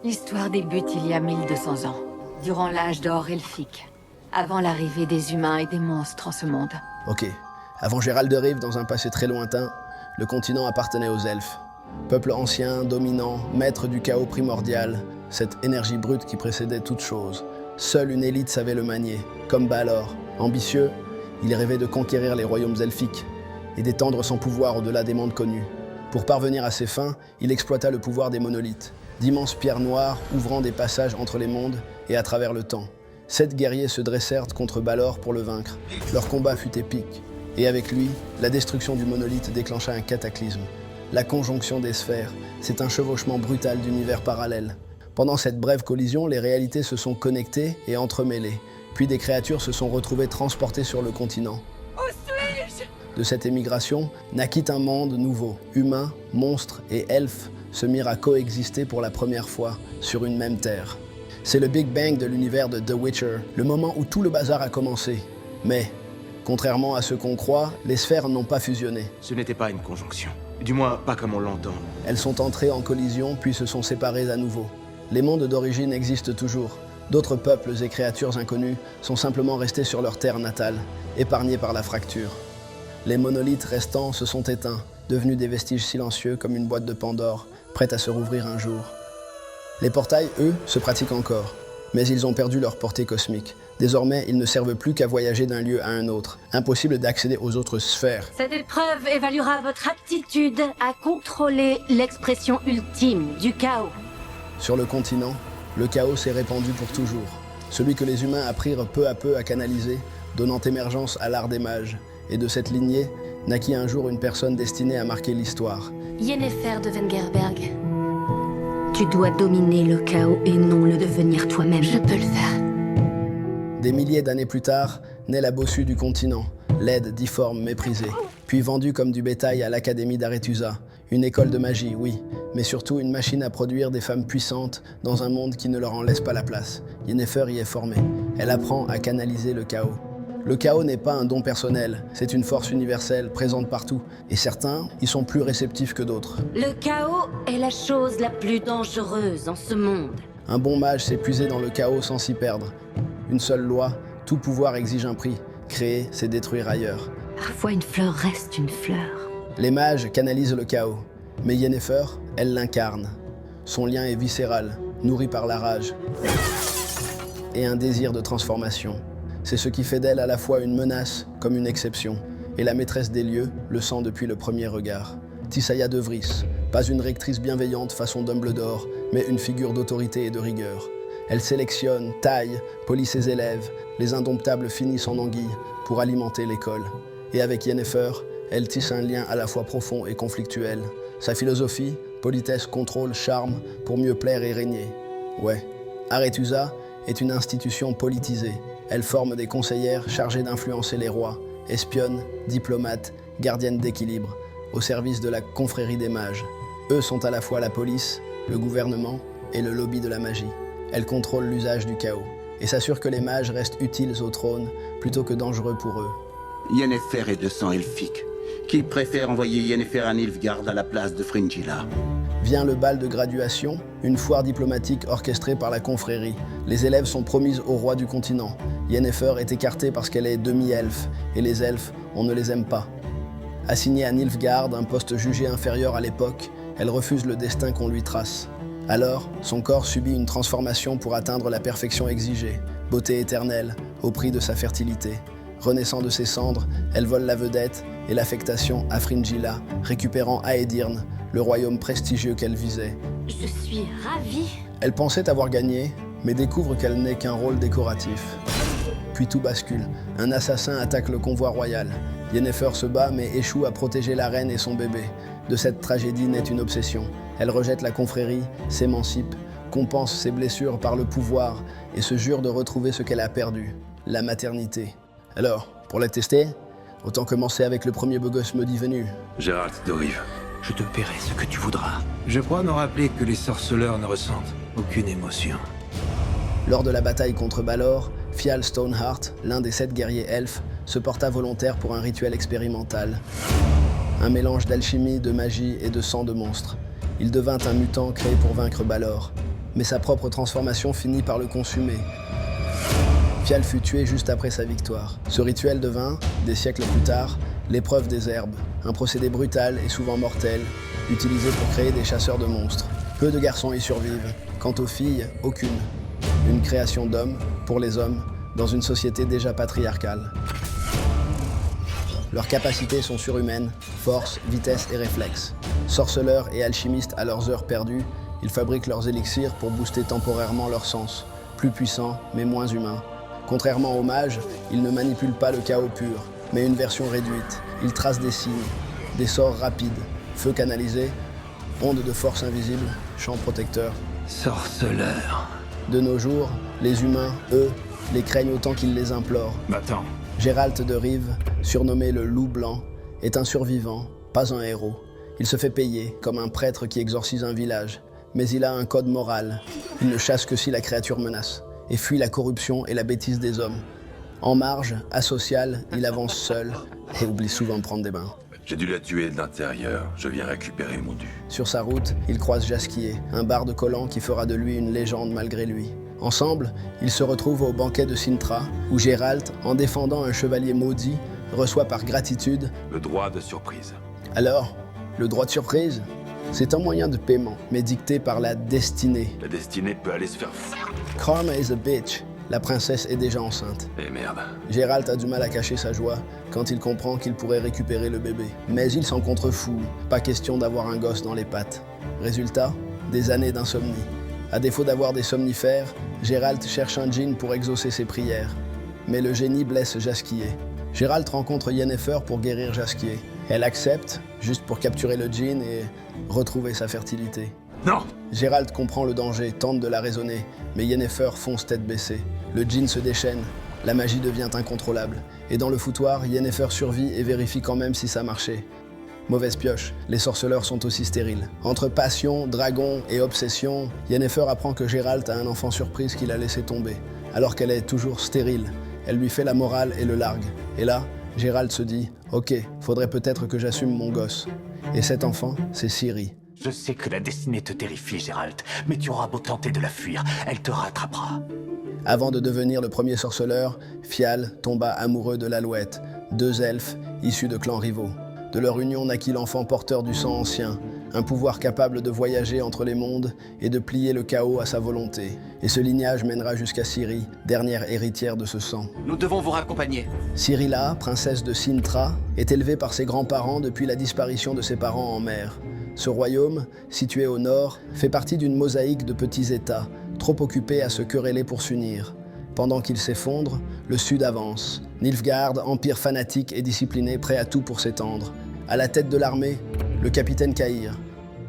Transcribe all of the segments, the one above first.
L'histoire débute il y a 1200 ans, durant l'âge d'or elfique, avant l'arrivée des humains et des monstres en ce monde. Ok, avant Gérald de Rive, dans un passé très lointain, le continent appartenait aux elfes. Peuple ancien, dominant, maître du chaos primordial, cette énergie brute qui précédait toute chose. Seule une élite savait le manier, comme Balor. Ambitieux, il rêvait de conquérir les royaumes elfiques et d'étendre son pouvoir au-delà des mondes connus. Pour parvenir à ses fins, il exploita le pouvoir des monolithes, d'immenses pierres noires ouvrant des passages entre les mondes et à travers le temps. 7 guerriers se dressèrent contre Balor pour le vaincre. Leur combat fut épique, et avec lui, la destruction du monolithe déclencha un cataclysme. La conjonction des sphères, c'est un chevauchement brutal d'univers parallèles. Pendant cette brève collision, les réalités se sont connectées et entremêlées, puis des créatures se sont retrouvées transportées sur le continent. De cette émigration naquit un monde nouveau. Humains, monstres et elfes se mirent à coexister pour la première fois sur une même terre. C'est le Big Bang de l'univers de The Witcher, le moment où tout le bazar a commencé. Mais, contrairement à ce qu'on croit, les sphères n'ont pas fusionné. Ce n'était pas une conjonction. Du moins, pas comme on l'entend. Elles sont entrées en collision puis se sont séparées à nouveau. Les mondes d'origine existent toujours. D'autres peuples et créatures inconnues sont simplement restés sur leur terre natale, épargnés par la fracture. Les monolithes restants se sont éteints, devenus des vestiges silencieux comme une boîte de Pandore, prête à se rouvrir un jour. Les portails, eux, se pratiquent encore, mais ils ont perdu leur portée cosmique. Désormais, ils ne servent plus qu'à voyager d'un lieu à un autre. Impossible d'accéder aux autres sphères. Cette épreuve évaluera votre aptitude à contrôler l'expression ultime du chaos. Sur le continent, le chaos s'est répandu pour toujours. Celui que les humains apprirent peu à peu à canaliser, donnant émergence à l'art des mages. Et de cette lignée, naquit un jour une personne destinée à marquer l'histoire. Yennefer de Wengerberg. Tu dois dominer le chaos et non le devenir toi-même. Je peux le faire. Des milliers d'années plus tard, naît la bossue du continent, laide, difforme, méprisée, puis vendue comme du bétail à l'Académie d'Arethusa. Une école de magie, oui, mais surtout une machine à produire des femmes puissantes dans un monde qui ne leur en laisse pas la place. Yennefer y est formée. Elle apprend à canaliser le chaos. Le chaos n'est pas un don personnel, c'est une force universelle présente partout, et certains y sont plus réceptifs que d'autres. Le chaos est la chose la plus dangereuse en ce monde. Un bon mage sait puiser dans le chaos sans s'y perdre. Une seule loi, tout pouvoir exige un prix. Créer, c'est détruire ailleurs. Parfois une fleur reste une fleur. Les mages canalisent le chaos, mais Yennefer, elle l'incarne. Son lien est viscéral, nourri par la rage et un désir de transformation. C'est ce qui fait d'elle à la fois une menace comme une exception. Et la maîtresse des lieux le sent depuis le premier regard. Tissaia de Vris, pas une rectrice bienveillante façon Dumbledore, mais une figure d'autorité et de rigueur. Elle sélectionne, taille, polit ses élèves, les indomptables finissent en anguille pour alimenter l'école. Et avec Yennefer, elle tisse un lien à la fois profond et conflictuel. Sa philosophie, politesse, contrôle, charme, pour mieux plaire et régner. Ouais, Arethusa est une institution politisée. Elle forme des conseillères chargées d'influencer les rois, espionnes, diplomates, gardiennes d'équilibre, au service de la confrérie des mages. Eux sont à la fois la police, le gouvernement et le lobby de la magie. Elles contrôlent l'usage du chaos et s'assurent que les mages restent utiles au trône plutôt que dangereux pour eux. Yennefer est de sang elfique. Qui préfère envoyer Yennefer à Nilfgaard à la place de Fringilla? Vient le bal de graduation, une foire diplomatique orchestrée par la confrérie. Les élèves sont promises au roi du continent. Yennefer est écartée parce qu'elle est demi-elfe, et les elfes, on ne les aime pas. Assignée à Nilfgaard, un poste jugé inférieur à l'époque, elle refuse le destin qu'on lui trace. Alors, son corps subit une transformation pour atteindre la perfection exigée, beauté éternelle, au prix de sa fertilité. Renaissant de ses cendres, elle vole la vedette et l'affectation à Fringilla, récupérant Aedirn, le royaume prestigieux qu'elle visait. Je suis ravie. Elle pensait avoir gagné, mais découvre qu'elle n'est qu'un rôle décoratif. Puis tout bascule. Un assassin attaque le convoi royal. Yennefer se bat mais échoue à protéger la reine et son bébé. De cette tragédie naît une obsession. Elle rejette la confrérie, s'émancipe, compense ses blessures par le pouvoir et se jure de retrouver ce qu'elle a perdu, la maternité. Alors, pour la tester, autant commencer avec le premier beau gosse maudit venu. Gérald de Rive, je te paierai ce que tu voudras. Je crois me rappeler que les sorceleurs ne ressentent aucune émotion. Lors de la bataille contre Balor, Fial Stoneheart, l'un des 7 guerriers elfes, se porta volontaire pour un rituel expérimental. Un mélange d'alchimie, de magie et de sang de monstre. Il devint un mutant créé pour vaincre Balor. mais sa propre transformation finit par le consumer. Fial fut tué juste après sa victoire. Ce rituel devint, des siècles plus tard, l'épreuve des herbes, un procédé brutal et souvent mortel, utilisé pour créer des chasseurs de monstres. Peu de garçons y survivent, quant aux filles, aucune. Une création d'hommes, pour les hommes, dans une société déjà patriarcale. Leurs capacités sont surhumaines, force, vitesse et réflexe. Sorceleurs et alchimistes à leurs heures perdues, ils fabriquent leurs élixirs pour booster temporairement leur sens, plus puissants mais moins humains. Contrairement aux mages, ils ne manipulent pas le chaos pur, mais une version réduite. Ils tracent des signes, des sorts rapides, feu canalisé, ondes de force invisible, champ protecteur. Sorceleur. De nos jours, les humains, eux, les craignent autant qu'ils les implorent. Attends. Géralt de Rive, surnommé le Loup Blanc, est un survivant, pas un héros. Il se fait payer, comme un prêtre qui exorcise un village. Mais il a un code moral. Il ne chasse que si la créature menace, et fuit la corruption et la bêtise des hommes. En marge, asocial, il avance seul, et oublie souvent de prendre des bains. J'ai dû la tuer de l'intérieur. Je viens récupérer mon dû. Sur sa route, il croise Jasquier, un barde collant qui fera de lui une légende malgré lui. Ensemble, ils se retrouvent au banquet de Cintra, où Geralt, en défendant un chevalier maudit, reçoit par gratitude Le droit de surprise. Alors, le droit de surprise, c'est un moyen de paiement, mais dicté par la destinée. La destinée peut aller se faire Karma is a bitch. La princesse est déjà enceinte. Eh merde. Geralt a du mal à cacher sa joie quand il comprend qu'il pourrait récupérer le bébé. Mais il s'en contrefout, pas question d'avoir un gosse dans les pattes. Résultat, des années d'insomnie. À défaut d'avoir des somnifères, Geralt cherche un djinn pour exaucer ses prières. Mais le génie blesse Jasquier. Geralt rencontre Yennefer pour guérir Jasquier. Elle accepte, juste pour capturer le djinn et retrouver sa fertilité. Non! Geralt comprend le danger, tente de la raisonner, mais Yennefer fonce tête baissée. Le djinn se déchaîne, la magie devient incontrôlable. Et dans le foutoir, Yennefer survit et vérifie quand même si ça marchait. Mauvaise pioche, les sorceleurs sont aussi stériles. Entre passion, dragon et obsession, Yennefer apprend que Geralt a un enfant surprise qu'il a laissé tomber. Alors qu'elle est toujours stérile, elle lui fait la morale et le largue. Et là, Geralt se dit « Ok, faudrait peut-être que j'assume mon gosse. » Et cet enfant, c'est Ciri. Je sais que la destinée te terrifie, Geralt, mais tu auras beau tenter de la fuir, elle te rattrapera. Avant de devenir le premier sorceleur, Fial tomba amoureux de l'Alouette, deux elfes issus de clans rivaux. De leur union naquit l'enfant porteur du sang ancien, un pouvoir capable de voyager entre les mondes et de plier le chaos à sa volonté. Et ce lignage mènera jusqu'à Ciri, dernière héritière de ce sang. Nous devons vous raccompagner. Cyrilla, princesse de Cintra, est élevée par ses grands-parents depuis la disparition de ses parents en mer. Ce royaume, situé au nord, fait partie d'une mosaïque de petits États, trop occupés à se quereller pour s'unir. Pendant qu'il s'effondre, le sud avance. Nilfgaard, empire fanatique et discipliné, prêt à tout pour s'étendre. À la tête de l'armée, le capitaine Cahir.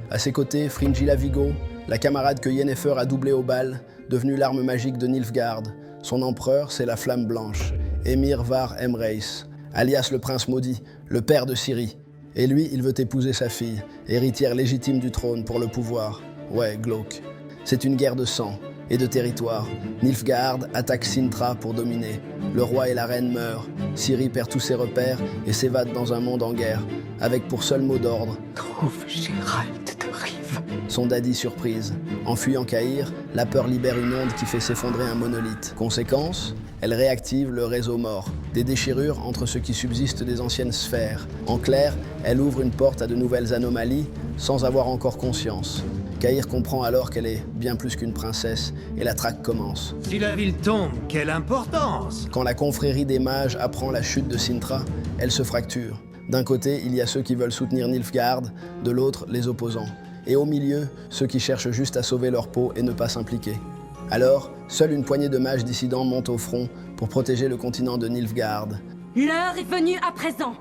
À ses côtés, Fringilla Vigo, la camarade que Yennefer a doublée au bal, devenue l'arme magique de Nilfgaard. Son empereur, c'est la Flamme Blanche, Emhyr var Emreis, alias le prince maudit, le père de Ciri. Et lui, il veut épouser sa fille, héritière légitime du trône pour le pouvoir. Ouais, glauque. C'est une guerre de sang et de territoire. Nilfgaard attaque Cintra pour dominer. Le roi et la reine meurent. Ciri perd tous ses repères et s'évade dans un monde en guerre, avec pour seul mot d'ordre Trouve Geralt de Rive. son daddy surprise. En fuyant Cahir, la peur libère une onde qui fait s'effondrer un monolithe. Conséquence, elle réactive le réseau mort, des déchirures entre ce qui subsiste des anciennes sphères. En clair, elle ouvre une porte à de nouvelles anomalies sans avoir encore conscience. Cahir comprend alors qu'elle est bien plus qu'une princesse et la traque commence. Si la ville tombe, quelle importance! Quand la confrérie des mages apprend la chute de Cintra, elle se fracture. D'un côté, il y a ceux qui veulent soutenir Nilfgaard, de l'autre, les opposants. Et au milieu, ceux qui cherchent juste à sauver leur peau et ne pas s'impliquer. Alors, seule une poignée de mages dissidents monte au front pour protéger le continent de Nilfgaard. L'heure est venue à présent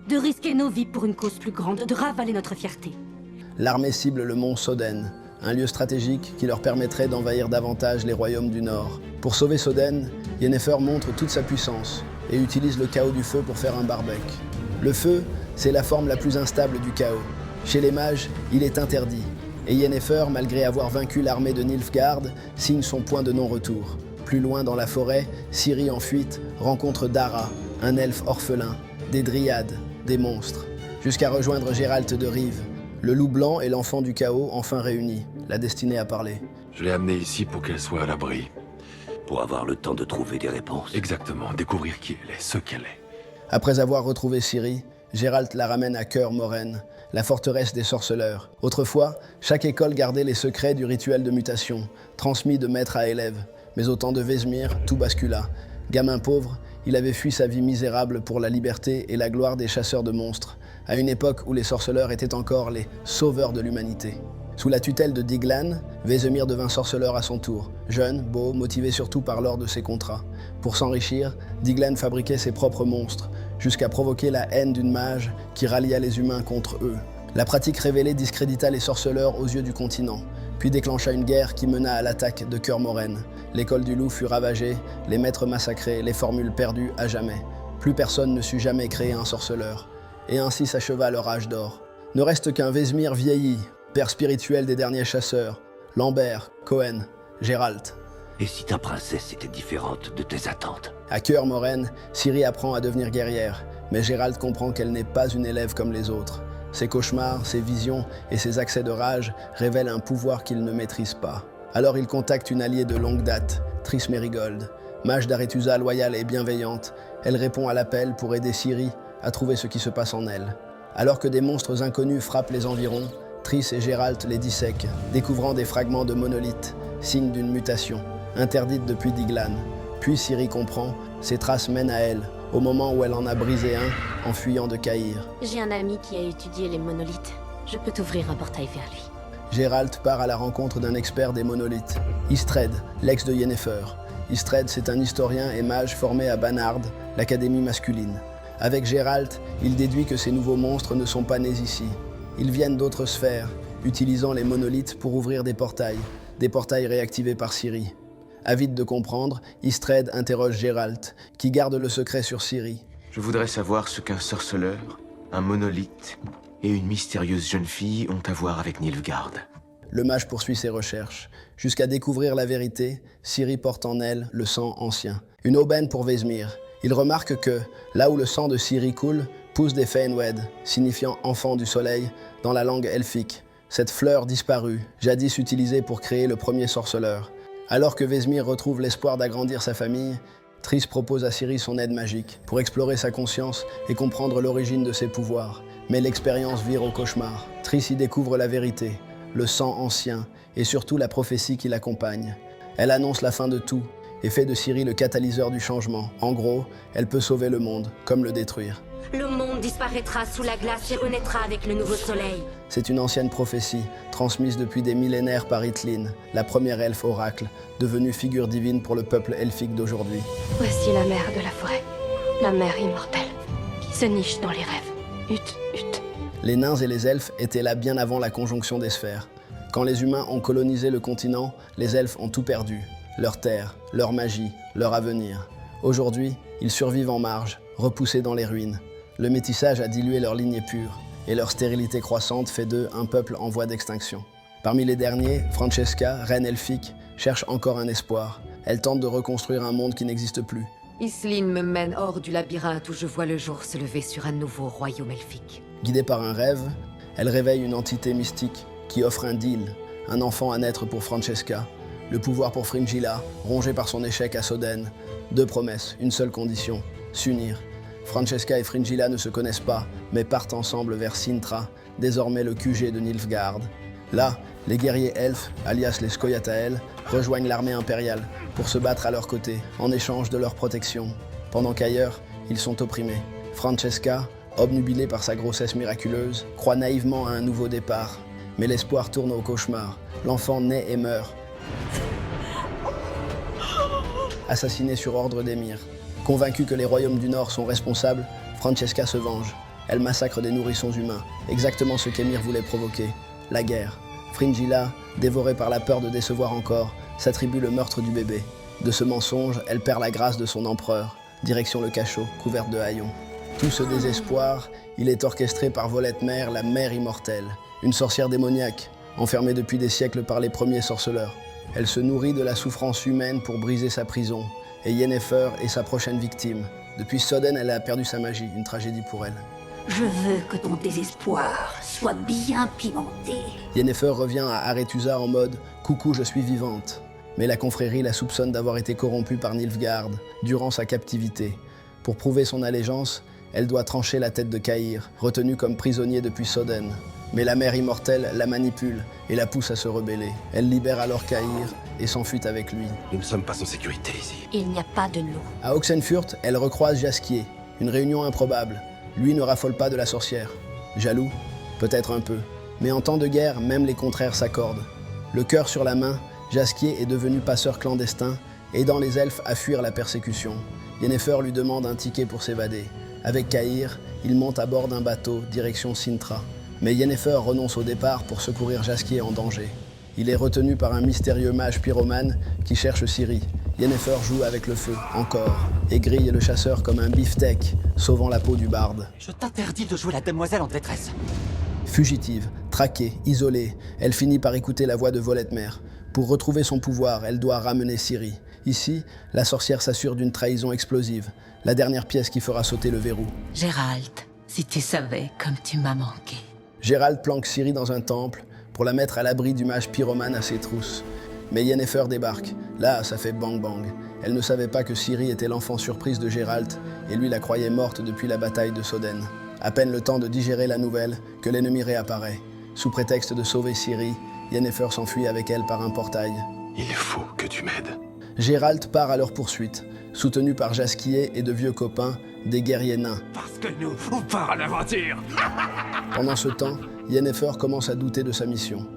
de risquer nos vies pour une cause plus grande, de ravaler notre fierté. L'armée cible le mont Soden, un lieu stratégique qui leur permettrait d'envahir davantage les royaumes du Nord. Pour sauver Soden, Yennefer montre toute sa puissance et utilise le chaos du feu pour faire un barbecue. Le feu, c'est la forme la plus instable du chaos. Chez les mages, il est interdit. Et Yennefer, malgré avoir vaincu l'armée de Nilfgaard, signe son point de non-retour. Plus loin dans la forêt, Ciri en fuite rencontre Dara, un elfe orphelin, des dryades, des monstres, jusqu'à rejoindre Geralt de Rive, le loup blanc et l'enfant du chaos enfin réunis. La destinée a parlé. Je l'ai amenée ici pour qu'elle soit à l'abri. Pour avoir le temps de trouver des réponses. Exactement, découvrir qui elle est, ce qu'elle est. Après avoir retrouvé Ciri, Geralt la ramène à Cœur Moraine, la forteresse des sorceleurs. Autrefois, chaque école gardait les secrets du rituel de mutation, transmis de maître à élève. Mais au temps de Vesmir, tout bascula. Gamin pauvre, il avait fui sa vie misérable pour la liberté et la gloire des chasseurs de monstres, à une époque où les sorceleurs étaient encore les sauveurs de l'humanité. Sous la tutelle de Diglan, Vesemir devint sorceleur à son tour, jeune, beau, motivé surtout par l'or de ses contrats. Pour s'enrichir, Diglan fabriquait ses propres monstres, jusqu'à provoquer la haine d'une mage qui rallia les humains contre eux. La pratique révélée discrédita les sorceleurs aux yeux du continent, puis déclencha une guerre qui mena à l'attaque de Cœur Moraine. L'école du loup fut ravagée, les maîtres massacrés, les formules perdues à jamais. Plus personne ne sut jamais créer un sorceleur. Et ainsi s'acheva leur âge d'or. Ne reste qu'un Vesemir vieilli, père spirituel des derniers chasseurs, Lambert, Cohen, Geralt. Et si ta princesse était différente de tes attentes? À Cœur Moraine, Ciri apprend à devenir guerrière, mais Geralt comprend qu'elle n'est pas une élève comme les autres. Ses cauchemars, ses visions et ses accès de rage révèlent un pouvoir qu'il ne maîtrise pas. Alors il contacte une alliée de longue date, Triss Merigold. Mage d'Arethusa loyale et bienveillante, elle répond à l'appel pour aider Ciri à trouver ce qui se passe en elle. Alors que des monstres inconnus frappent les environs, Triss et Geralt les dissèquent, découvrant des fragments de monolithes, signe d'une mutation, interdite depuis Diglan. Puis Ciri comprend, ses traces mènent à elle, au moment où elle en a brisé un en fuyant de Cahir. J'ai un ami qui a étudié les monolithes. Je peux t'ouvrir un portail vers lui. Geralt part à la rencontre d'un expert des monolithes, Istred, l'ex de Yennefer. Istred, c'est un historien et mage formé à Banard, l'académie masculine. Avec Geralt, il déduit que ces nouveaux monstres ne sont pas nés ici. Ils viennent d'autres sphères, utilisant les monolithes pour ouvrir des portails réactivés par Ciri. Avide de comprendre, Istred interroge Geralt, qui garde le secret sur Ciri. Je voudrais savoir ce qu'un sorceleur, un monolithe et une mystérieuse jeune fille ont à voir avec Nilfgaard. Le mage poursuit ses recherches. Jusqu'à découvrir la vérité, Ciri porte en elle le sang ancien. Une aubaine pour Vesemir. Il remarque que, là où le sang de Ciri coule, poussent des Fëanwed, signifiant enfant du soleil, dans la langue elfique. Cette fleur disparue, jadis utilisée pour créer le premier sorceleur. Alors que Vesemir retrouve l'espoir d'agrandir sa famille, Triss propose à Ciri son aide magique pour explorer sa conscience et comprendre l'origine de ses pouvoirs. Mais l'expérience vire au cauchemar. Triss y découvre la vérité, le sang ancien et surtout la prophétie qui l'accompagne. Elle annonce la fin de tout et fait de Ciri le catalyseur du changement. En gros, elle peut sauver le monde, comme le détruire. Le monde disparaîtra sous la glace et renaîtra avec le nouveau soleil. C'est une ancienne prophétie, transmise depuis des millénaires par Itlin, la première elfe oracle, devenue figure divine pour le peuple elfique d'aujourd'hui. Voici la mère de la forêt, la mère immortelle, qui se niche dans les rêves. Hut. Les nains et les elfes étaient là bien avant la conjonction des sphères. Quand les humains ont colonisé le continent, les elfes ont tout perdu. Leur terre, leur magie, leur avenir. Aujourd'hui, ils survivent en marge, repoussés dans les ruines. Le métissage a dilué leur lignée pure, et leur stérilité croissante fait d'eux un peuple en voie d'extinction. Parmi les derniers, Francesca, reine elfique, cherche encore un espoir. Elle tente de reconstruire un monde qui n'existe plus. Islin me mène hors du labyrinthe où je vois le jour se lever sur un nouveau royaume elfique. Guidée par un rêve, elle réveille une entité mystique qui offre un deal, un enfant à naître pour Francesca, le pouvoir pour Fringilla, rongé par son échec à Soden. 2 promesses, une seule condition, s'unir. Francesca et Fringilla ne se connaissent pas, mais partent ensemble vers Cintra, désormais le QG de Nilfgaard. Là, les guerriers elfes, alias les Scoia'tael, rejoignent l'armée impériale pour se battre à leur côté, en échange de leur protection. Pendant qu'ailleurs, ils sont opprimés. Francesca, obnubilée par sa grossesse miraculeuse, croit naïvement à un nouveau départ. Mais l'espoir tourne au cauchemar. L'enfant naît et meurt, assassiné sur ordre d'Emir. Convaincue que les royaumes du Nord sont responsables, Francesca se venge. Elle massacre des nourrissons humains, exactement ce qu'Emir voulait provoquer, la guerre. Fringilla, dévorée par la peur de décevoir encore, s'attribue le meurtre du bébé. De ce mensonge, elle perd la grâce de son empereur, direction le cachot, couverte de haillons. Tout ce désespoir, il est orchestré par Volette-Mère, la mère immortelle, une sorcière démoniaque, enfermée depuis des siècles par les premiers sorceleurs. Elle se nourrit de la souffrance humaine pour briser sa prison, et Yennefer est sa prochaine victime. Depuis Soden, elle a perdu sa magie, une tragédie pour elle. Je veux que ton désespoir soit bien pimenté. Yennefer revient à Aretusa en mode « Coucou, je suis vivante ». Mais la confrérie la soupçonne d'avoir été corrompue par Nilfgaard durant sa captivité. Pour prouver son allégeance, elle doit trancher la tête de Cahir, retenu comme prisonnier depuis Soden. Mais la mère immortelle la manipule et la pousse à se rebeller. Elle libère alors Cahir et s'enfuit avec lui. Nous ne sommes pas en sécurité ici. Il n'y a pas de loup. À Oxenfurt, elle recroise Jaskier. Une réunion improbable. Lui ne raffole pas de la sorcière. Jaloux? Peut-être un peu. Mais en temps de guerre, même les contraires s'accordent. Le cœur sur la main, Jaskier est devenu passeur clandestin, aidant les elfes à fuir la persécution. Yennefer lui demande un ticket pour s'évader. Avec Cahir, il monte à bord d'un bateau, direction Cintra. Mais Yennefer renonce au départ pour secourir Jaskier en danger. Il est retenu par un mystérieux mage pyromane qui cherche Ciri. Yennefer joue avec le feu, encore, et grille le chasseur comme un beefsteak, sauvant la peau du barde. Je t'interdis de jouer la demoiselle en détresse. Fugitive, traquée, isolée, elle finit par écouter la voix de Voletmer. Pour retrouver son pouvoir, elle doit ramener Ciri. Ici, la sorcière s'assure d'une trahison explosive, la dernière pièce qui fera sauter le verrou. Gérald, si tu savais comme tu m'as manqué. Gérald planque Ciri dans un temple pour la mettre à l'abri du mage pyromane à ses trousses. Mais Yennefer débarque. Là, ça fait bang bang. Elle ne savait pas que Ciri était l'enfant surprise de Gérald et lui la croyait morte depuis la bataille de Soden. À peine le temps de digérer la nouvelle que l'ennemi réapparaît. Sous prétexte de sauver Ciri, Yennefer s'enfuit avec elle par un portail. Il faut que tu m'aides. Gérald part à leur poursuite, soutenu par Jaskier et de vieux copains, des guerriers nains. Parce que nous, on part à l'aventure. Pendant ce temps, Yennefer commence à douter de sa mission.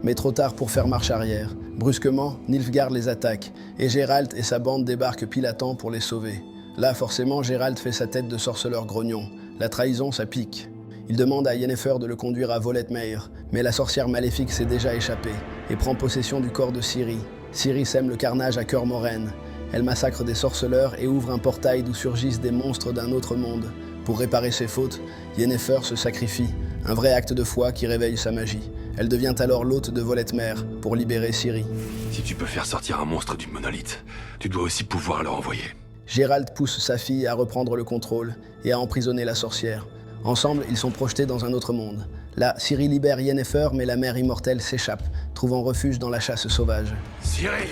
Mais trop tard pour faire marche arrière. Brusquement, Nilfgaard les attaque, et Gérald et sa bande débarquent pile à temps pour les sauver. Là, forcément, Gérald fait sa tête de sorceleur grognon. La trahison, ça pique. Il demande à Yennefer de le conduire à Voletmeir, mais la sorcière maléfique s'est déjà échappée et prend possession du corps de Ciri. Ciri sème le carnage à Cœur Moraine. Elle massacre des sorceleurs et ouvre un portail d'où surgissent des monstres d'un autre monde. Pour réparer ses fautes, Yennefer se sacrifie, un vrai acte de foi qui réveille sa magie. Elle devient alors l'hôte de Voletmer pour libérer Ciri. Si tu peux faire sortir un monstre du monolithe, tu dois aussi pouvoir le renvoyer. Gérald pousse sa fille à reprendre le contrôle et à emprisonner la sorcière. Ensemble, ils sont projetés dans un autre monde. Là, Ciri libère Yennefer, mais la mère immortelle s'échappe, trouvant refuge dans la chasse sauvage. Ciri!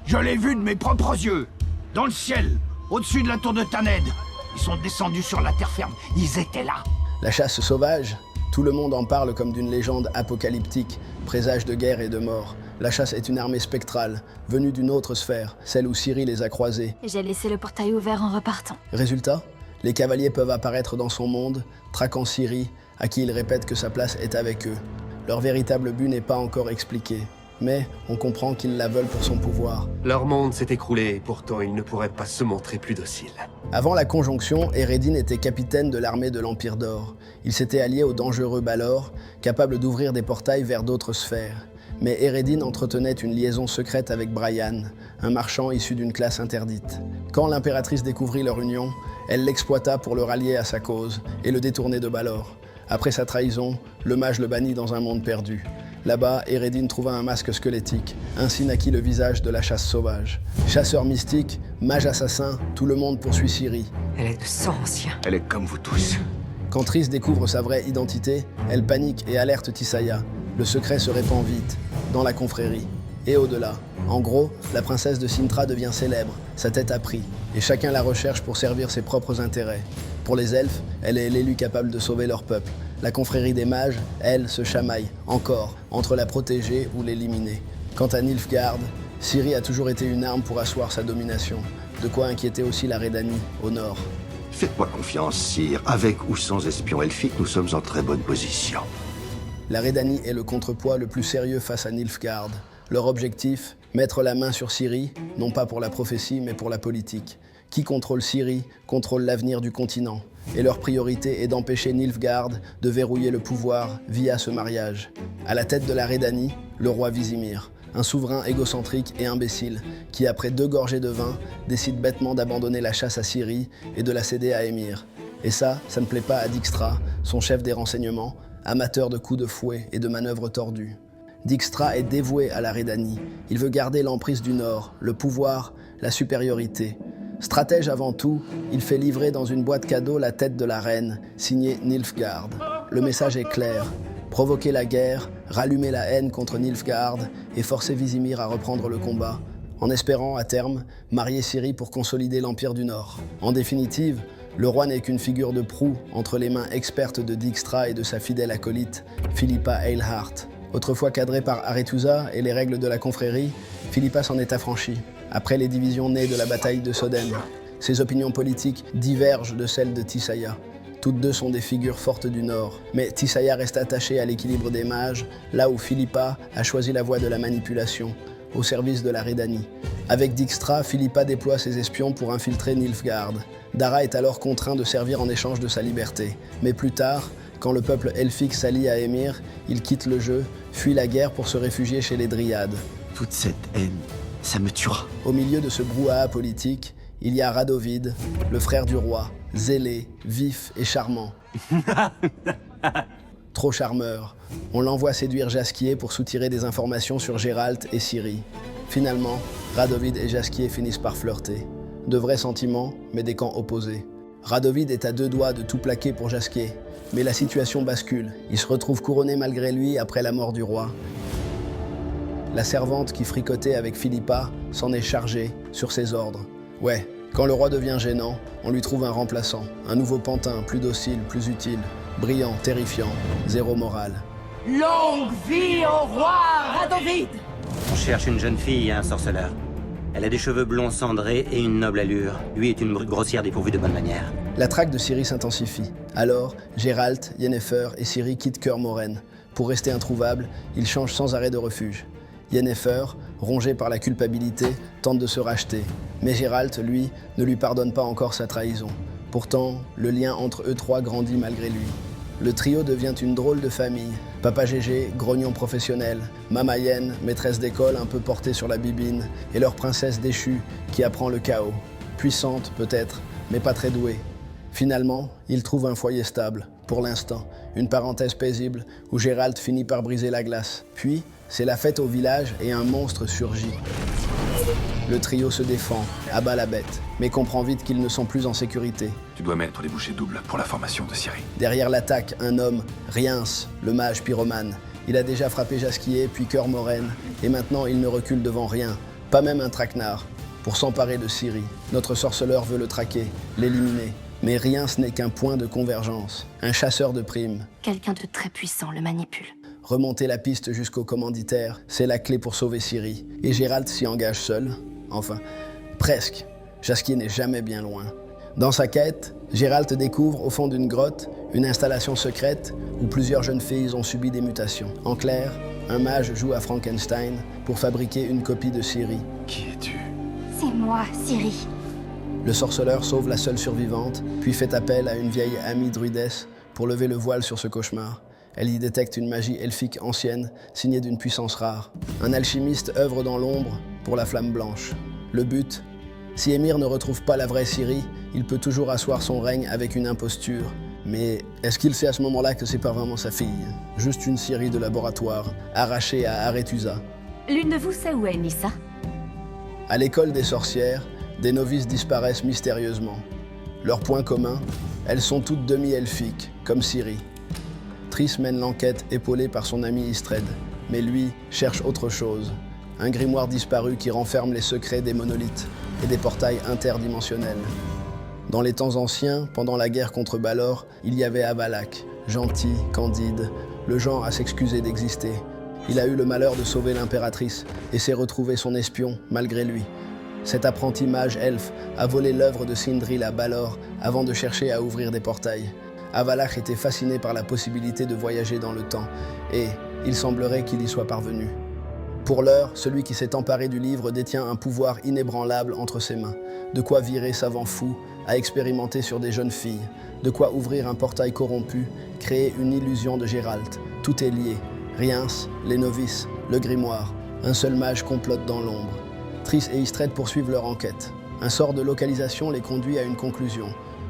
Je l'ai vu de mes propres yeux, dans le ciel, au-dessus de la tour de Taned. Ils sont descendus sur la terre ferme, ils étaient là. La chasse sauvage, tout le monde en parle comme d'une légende apocalyptique, présage de guerre et de mort. La chasse est une armée spectrale, venue d'une autre sphère, celle où Ciri les a croisés. J'ai laissé le portail ouvert en repartant. Résultat, les cavaliers peuvent apparaître dans son monde, traquant Ciri, à qui ils répètent que sa place est avec eux. Leur véritable but n'est pas encore expliqué, mais on comprend qu'ils la veulent pour son pouvoir. Leur monde s'est écroulé et pourtant ils ne pourraient pas se montrer plus dociles. Avant la conjonction, Eredin était capitaine de l'armée de l'Empire d'Or. Il s'était allié au dangereux Balor, capable d'ouvrir des portails vers d'autres sphères. Mais Eredin entretenait une liaison secrète avec Brian, un marchand issu d'une classe interdite. Quand l'impératrice découvrit leur union, elle l'exploita pour le rallier à sa cause et le détourner de Balor. Après sa trahison, le mage le bannit dans un monde perdu. Là-bas, Eredin trouva un masque squelettique, ainsi naquit le visage de la chasse sauvage. Chasseur mystique, mage assassin, tout le monde poursuit Ciri. Elle est de sang ancien. Elle est comme vous tous. Quand Triss découvre sa vraie identité, elle panique et alerte Tissaia. Le secret se répand vite, dans la confrérie, et au-delà. En gros, la princesse de Cintra devient célèbre, sa tête a pris, et chacun la recherche pour servir ses propres intérêts. Pour les elfes, elle est l'élu capable de sauver leur peuple. La confrérie des mages, elle, se chamaille, encore, entre la protéger ou l'éliminer. Quant à Nilfgaard, Ciri a toujours été une arme pour asseoir sa domination, de quoi inquiéter aussi la Redanie, au nord. Faites-moi confiance, sire. Avec ou sans espion elfique, nous sommes en très bonne position. La Redanie est le contrepoids le plus sérieux face à Nilfgaard. Leur objectif, mettre la main sur Ciri, non pas pour la prophétie, mais pour la politique. Qui contrôle Ciri, contrôle l'avenir du continent. Et leur priorité est d'empêcher Nilfgaard de verrouiller le pouvoir via ce mariage. À la tête de la Redanie, le roi Vizimir, un souverain égocentrique et imbécile, qui après 2 gorgées de vin, décide bêtement d'abandonner la chasse à Ciri et de la céder à Émir. Et ça ne plaît pas à Dijkstra, son chef des renseignements, amateur de coups de fouet et de manœuvres tordues. Dijkstra est dévoué à la Redanie. Il veut garder l'emprise du Nord, le pouvoir, la supériorité. Stratège avant tout, il fait livrer dans une boîte cadeau la tête de la reine, signée Nilfgaard. Le message est clair. Provoquer la guerre, rallumer la haine contre Nilfgaard et forcer Vizimir à reprendre le combat, en espérant, à terme, marier Ciri pour consolider l'Empire du Nord. En définitive, le roi n'est qu'une figure de proue entre les mains expertes de Dijkstra et de sa fidèle acolyte, Philippa Eilhart. Autrefois cadrée par Arethusa et les règles de la confrérie, Philippa s'en est affranchie. Après les divisions nées de la bataille de Soden, ses opinions politiques divergent de celles de Tissaia. Toutes deux sont des figures fortes du Nord, mais Tissaia reste attachée à l'équilibre des mages, là où Philippa a choisi la voie de la manipulation, au service de la Redanie. Avec Dijkstra, Philippa déploie ses espions pour infiltrer Nilfgaard. Dara est alors contraint de servir en échange de sa liberté. Mais plus tard, quand le peuple elfique s'allie à Émir, il quitte le jeu, fuit la guerre pour se réfugier chez les Dryades. Toute cette haine, ça me tuera. Au milieu de ce brouhaha politique, il y a Radovid, le frère du roi, zélé, vif et charmant. Trop charmeur, on l'envoie séduire Jaskier pour soutirer des informations sur Geralt et Ciri. Finalement, Radovid et Jaskier finissent par flirter. De vrais sentiments, mais des camps opposés. Radovid est à deux doigts de tout plaquer pour Jaskier, mais la situation bascule. Il se retrouve couronné malgré lui après la mort du roi. La servante qui fricotait avec Philippa s'en est chargée sur ses ordres. Ouais, quand le roi devient gênant, on lui trouve un remplaçant, un nouveau pantin, plus docile, plus utile, brillant, terrifiant, zéro morale. Longue vie au roi Radovid! On cherche une jeune fille et un sorceleur. Elle a des cheveux blonds cendrés et une noble allure. Lui est une brute grossière dépourvue de bonnes manières. La traque de Ciri s'intensifie. Alors, Geralt, Yennefer et Ciri quittent Cœur Moraine. Pour rester introuvables, ils changent sans arrêt de refuge. Yennefer, rongé par la culpabilité, tente de se racheter. Mais Geralt, lui, ne lui pardonne pas encore sa trahison. Pourtant, le lien entre eux trois grandit malgré lui. Le trio devient une drôle de famille. Papa Gégé, grognon professionnel, Mama Yen, maîtresse d'école un peu portée sur la bibine, et leur princesse déchue qui apprend le chaos. Puissante, peut-être, mais pas très douée. Finalement, ils trouvent un foyer stable, pour l'instant, une parenthèse paisible où Geralt finit par briser la glace. Puis, c'est la fête au village et un monstre surgit. Le trio se défend, abat la bête, mais comprend vite qu'ils ne sont plus en sécurité. Tu dois mettre des bouchées doubles pour la formation de Ciri. Derrière l'attaque, un homme, Riens, le mage pyromane. Il a déjà frappé Jaskier, puis Cœur Moraine, et maintenant il ne recule devant rien, pas même un traquenard, pour s'emparer de Ciri. Notre sorceleur veut le traquer, l'éliminer. Mais Riens n'est qu'un point de convergence, un chasseur de primes. Quelqu'un de très puissant le manipule. Remonter la piste jusqu'au commanditaire, c'est la clé pour sauver Ciri. Et Geralt s'y engage seul. Enfin, presque. Jaskier n'est jamais bien loin. Dans sa quête, Geralt découvre au fond d'une grotte une installation secrète où plusieurs jeunes filles ont subi des mutations. En clair, un mage joue à Frankenstein pour fabriquer une copie de Ciri. Qui es-tu? C'est moi, Ciri. Le sorceleur sauve la seule survivante, puis fait appel à une vieille amie druidesse pour lever le voile sur ce cauchemar. Elle y détecte une magie elfique ancienne, signée d'une puissance rare. Un alchimiste œuvre dans l'ombre pour la flamme blanche. Le but, si Émir ne retrouve pas la vraie Ciri, il peut toujours asseoir son règne avec une imposture. Mais est-ce qu'il sait à ce moment-là que c'est pas vraiment sa fille? Juste une Ciri de laboratoire, arrachée à Arethusa. L'une de vous sait où est Nissa? À l'école des sorcières, des novices disparaissent mystérieusement. Leur point commun, elles sont toutes demi-elfiques, comme Ciri. Triss mène l'enquête épaulée par son ami Istred, mais lui cherche autre chose. Un grimoire disparu qui renferme les secrets des monolithes et des portails interdimensionnels. Dans les temps anciens, pendant la guerre contre Balor, il y avait Avalak, gentil, candide, le genre à s'excuser d'exister. Il a eu le malheur de sauver l'impératrice et s'est retrouvé son espion, malgré lui. Cet apprenti mage elfe a volé l'œuvre de Sindril à Balor avant de chercher à ouvrir des portails. Avalak était fasciné par la possibilité de voyager dans le temps, et il semblerait qu'il y soit parvenu. Pour l'heure, celui qui s'est emparé du livre détient un pouvoir inébranlable entre ses mains, de quoi virer savants fous à expérimenter sur des jeunes filles, de quoi ouvrir un portail corrompu, créer une illusion de Geralt. Tout est lié. Riens, les novices, le grimoire. Un seul mage complote dans l'ombre. Triss et Istred poursuivent leur enquête. Un sort de localisation les conduit à une conclusion.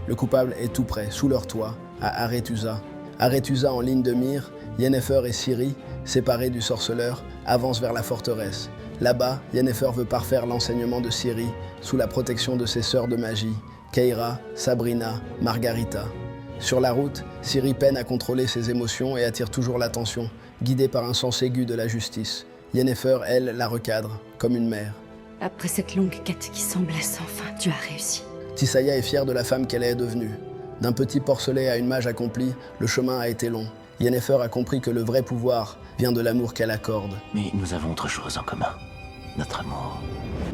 Le coupable est tout près, sous leur toit, à Arethusa. Arethusa en ligne de mire, Yennefer et Ciri, séparés du sorceleur, avancent vers la forteresse. Là-bas, Yennefer veut parfaire l'enseignement de Ciri sous la protection de ses sœurs de magie, Keira, Sabrina, Margarita. Sur la route, Ciri peine à contrôler ses émotions et attire toujours l'attention, guidée par un sens aigu de la justice. Yennefer, elle, la recadre, comme une mère. Après cette longue quête qui semblait sans fin, tu as réussi. Tissaia est fière de la femme qu'elle est devenue. D'un petit porcelet à une mage accomplie, le chemin a été long. Yennefer a compris que le vrai pouvoir vient de l'amour qu'elle accorde. Mais nous avons autre chose en commun. Notre amour.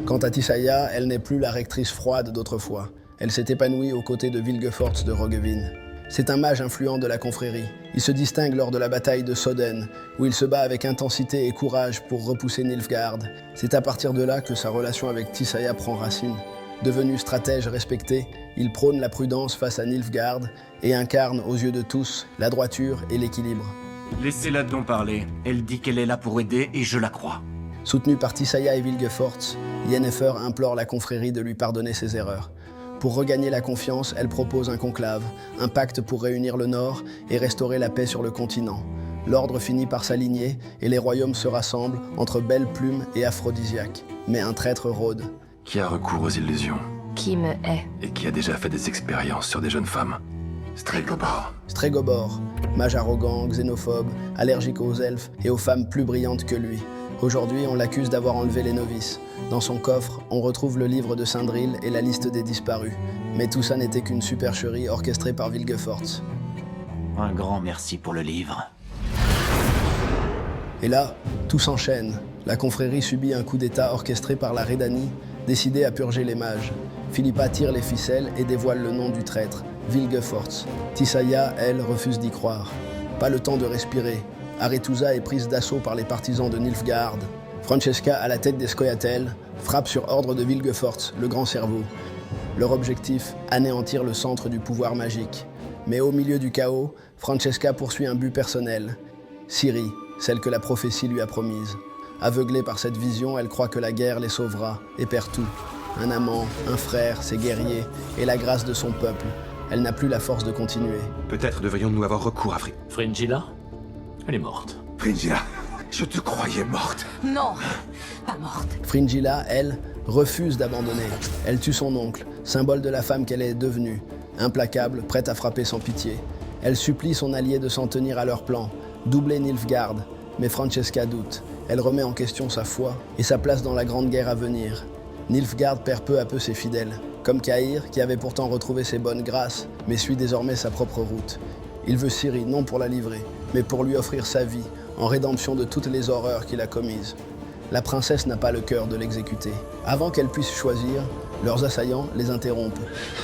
Quant à Tissaia, elle n'est plus la rectrice froide d'autrefois. Elle s'est épanouie aux côtés de Vilgefortz de Roggevin. C'est un mage influent de la confrérie. Il se distingue lors de la bataille de Soden, où il se bat avec intensité et courage pour repousser Nilfgaard. C'est à partir de là que sa relation avec Tissaia prend racine. Devenu stratège respecté, il prône la prudence face à Nilfgaard et incarne aux yeux de tous la droiture et l'équilibre. Laissez-la donc parler. Elle dit qu'elle est là pour aider et je la crois. Soutenu par Tissaia et Vilgefortz, Yennefer implore la confrérie de lui pardonner ses erreurs. Pour regagner la confiance, elle propose un conclave, un pacte pour réunir le Nord et restaurer la paix sur le continent. L'ordre finit par s'aligner et les royaumes se rassemblent entre Belle Plume et Aphrodisiaque. Mais un traître rôde. Qui a recours aux illusions. Qui me hait. Et qui a déjà fait des expériences sur des jeunes femmes. Stregobor. Stregobor, mage arrogant, xénophobe, allergique aux elfes et aux femmes plus brillantes que lui. Aujourd'hui, on l'accuse d'avoir enlevé les novices. Dans son coffre, on retrouve le livre de Sindril et la liste des disparus. Mais tout ça n'était qu'une supercherie orchestrée par Vilgefortz. Un grand merci pour le livre. Et là, tout s'enchaîne. La confrérie subit un coup d'état orchestré par la Redanie, décidée à purger les mages. Philippa tire les ficelles et dévoile le nom du traître, Vilgefortz. Tissaia, elle, refuse d'y croire. Pas le temps de respirer. Arethusa est prise d'assaut par les partisans de Nilfgaard. Francesca, à la tête des Scoia'tael, frappe sur ordre de Vilgefortz, le grand cerveau. Leur objectif, anéantir le centre du pouvoir magique. Mais au milieu du chaos, Francesca poursuit un but personnel. Ciri, celle que la prophétie lui a promise. Aveuglée par cette vision, elle croit que la guerre les sauvera et perd tout. Un amant, un frère, ses guerriers et la grâce de son peuple. Elle n'a plus la force de continuer. Peut-être devrions-nous avoir recours à Fringilla? Elle est morte. Fringilla, je te croyais morte. Non, pas morte. Fringilla, elle, refuse d'abandonner. Elle tue son oncle, symbole de la femme qu'elle est devenue. Implacable, prête à frapper sans pitié. Elle supplie son allié de s'en tenir à leur plan, doubler Nilfgaard. Mais Francesca doute. Elle remet en question sa foi et sa place dans la grande guerre à venir. Nilfgaard perd peu à peu ses fidèles, comme Cahir, qui avait pourtant retrouvé ses bonnes grâces, mais suit désormais sa propre route. Il veut Ciri, non pour la livrer, mais pour lui offrir sa vie, en rédemption de toutes les horreurs qu'il a commises. La princesse n'a pas le cœur de l'exécuter. Avant qu'elle puisse choisir, leurs assaillants les interrompent.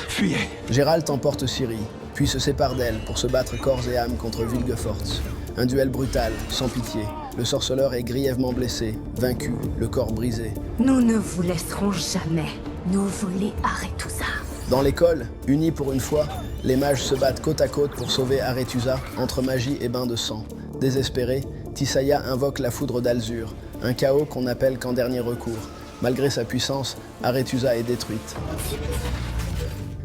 Fuyez! Geralt emporte Ciri, puis se sépare d'elle pour se battre corps et âme contre Vilgefortz. Un duel brutal, sans pitié. Le sorceleur est grièvement blessé, vaincu, le corps brisé. Nous ne vous laisserons jamais. Nous voulons Arethusa. Dans l'école, unis pour une fois, les mages se battent côte à côte pour sauver Arethusa entre magie et bain de sang. Désespéré, Tissaia invoque la foudre d'Alzur, un chaos qu'on n'appelle qu'en dernier recours. Malgré sa puissance, Arethusa est détruite.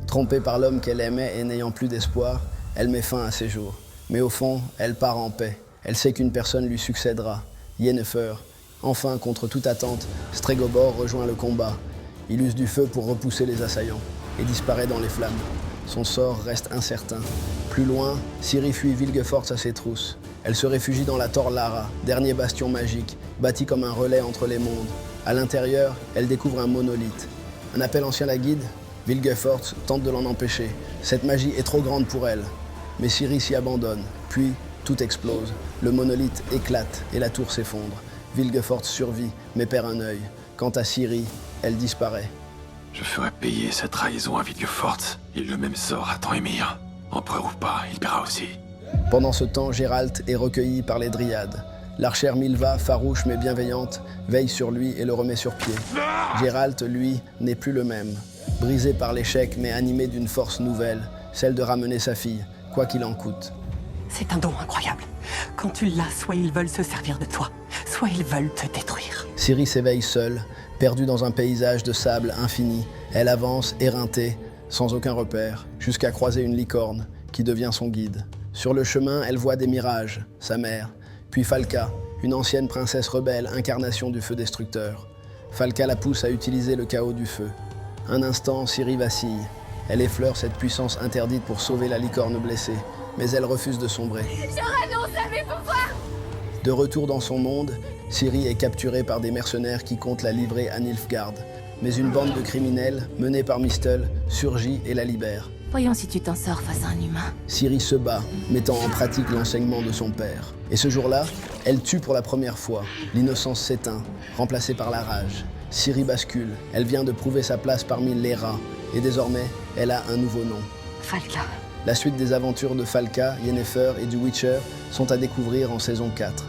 Trompée par l'homme qu'elle aimait et n'ayant plus d'espoir, elle met fin à ses jours. Mais au fond, elle part en paix. Elle sait qu'une personne lui succédera, Yennefer. Enfin, contre toute attente, Stregobor rejoint le combat. Il use du feu pour repousser les assaillants et disparaît dans les flammes. Son sort reste incertain. Plus loin, Ciri fuit Vilgefortz à ses trousses. Elle se réfugie dans la Tor Lara, dernier bastion magique, bâti comme un relais entre les mondes. À l'intérieur, elle découvre un monolithe. Un appel ancien la guide. Vilgefortz tente de l'en empêcher. Cette magie est trop grande pour elle. Mais Ciri s'y abandonne. Puis, tout explose. Le monolithe éclate et la tour s'effondre. Vilgefortz survit, mais perd un œil. Quant à Ciri, elle disparaît. Je ferai payer sa trahison à Vilgefortz. Il le même sort à Émir. Empereur ou pas, il paiera aussi. Pendant ce temps, Geralt est recueilli par les Dryades. L'archère Milva, farouche mais bienveillante, veille sur lui et le remet sur pied. Geralt, lui, n'est plus le même. Brisé par l'échec mais animé d'une force nouvelle, celle de ramener sa fille, quoi qu'il en coûte. C'est un don incroyable. Quand tu l'as, soit ils veulent se servir de toi, soit ils veulent te détruire. Ciri s'éveille seule, perdue dans un paysage de sable infini. Elle avance, éreintée, sans aucun repère, jusqu'à croiser une licorne qui devient son guide. Sur le chemin, elle voit des mirages, sa mère, puis Falka, une ancienne princesse rebelle, incarnation du feu destructeur. Falka la pousse à utiliser le chaos du feu. Un instant, Ciri vacille. Elle effleure cette puissance interdite pour sauver la licorne blessée, mais elle refuse de sombrer. Je renonce à mes pouvoirs! De retour dans son monde, Ciri est capturée par des mercenaires qui comptent la livrer à Nilfgaard. Mais une bande de criminels, menée par Mistel, surgit et la libère. Voyons si tu t'en sors face à un humain. Ciri se bat, mettant en pratique l'enseignement de son père. Et ce jour-là, elle tue pour la première fois. L'innocence s'éteint, remplacée par la rage. Ciri bascule, elle vient de prouver sa place parmi les rats. Et désormais, elle a un nouveau nom. Falka. La suite des aventures de Falka, Yennefer et du Witcher sont à découvrir en saison 4.